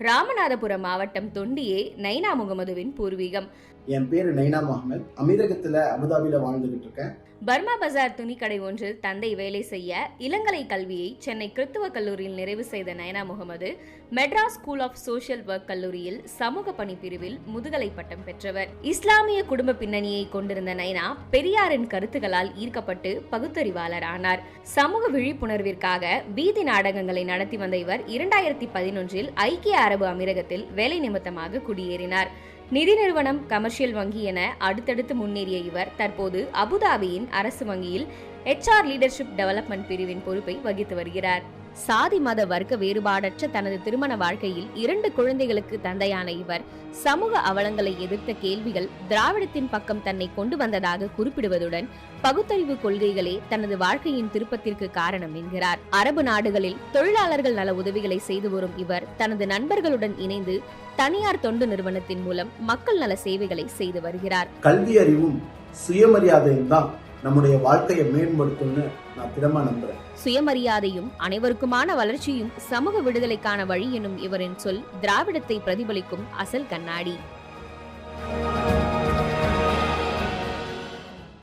ராமநாதபுரம் மாவட்டம் தொண்டியே நைனா முகமதுவின் பூர்வீகம். என் பேரு நைனா முகமது. அமீரகத்துல அபுதாபில வாழ்ந்துகிட்டு இருக்கேன். பர்மா பஜார் துணிக்கடை ஒன்றில் தந்தை வேலை செய்ய இளங்கலை கல்வியை சென்னை கிறித்துவ கல்லூரியில் நிறைவு செய்த Naina Mohammed Madras school of social work கல்லூரியில் சமூக பணி பிரிவில் முதுகலை பட்டம் பெற்றவர். இஸ்லாமிய குடும்ப பின்னணியை கொண்டிருந்த நைனா பெரியாரின் கருத்துக்களால் ஈர்க்கப்பட்டு பகுத்தறிவாளர் ஆனார். சமூக விழிப்புணர்விற்காக வீதி நாடகங்களை நடத்தி வந்த இவர் 2011 ஐக்கிய அரபு அமீரகத்தில் வேலை நிமித்தமாக குடியேறினார். நிதி நிறுவனம், கமர்ஷியல் வங்கி என அடுத்தடுத்து முன்னேறிய இவர் தற்போது அபுதாபியின் அரசு வங்கியில் HR லீடர்ஷிப் டெவலப்மெண்ட் பிரிவின் பொறுப்பை வகித்து வருகிறார். சாதி மத வர்க்க வேறுபாடற்ற தனது திருமண வாழ்க்கையில் 2 குழந்தைகளுக்கு தந்தையான இவர் சமூக அவலங்களை எதிர்த்த கேள்விகள் திராவிடத்தின் பக்கம் தன்னை கொண்டு வந்ததாக குறிப்பிடுவதுடன் பகுத்தறிவு கொள்கைகளே தனது வாழ்க்கையின் திருப்பத்திற்கு காரணம் என்கிறார். அரபு நாடுகளில் தொழிலாளர்கள் நல உதவிகளை செய்து வரும் இவர் தனது நண்பர்களுடன் இணைந்து தனியார் தொண்டு நிறுவனத்தின் மூலம் மக்கள் நல சேவைகளை செய்து வருகிறார். கல்வி அறிவும் சுயமரியாதையும் தான் நம்முடைய வாழ்க்கையை மேம்படுத்தும்னு நான் திடமா நம்புறேன். சுயமரியாதையும் அனைவருக்குமான வளர்ச்சியும் சமூக விடுதலைக்கான வழி எனும் இவரின் சொல் திராவிடத்தை பிரதிபலிக்கும் அசல் கண்ணாடி.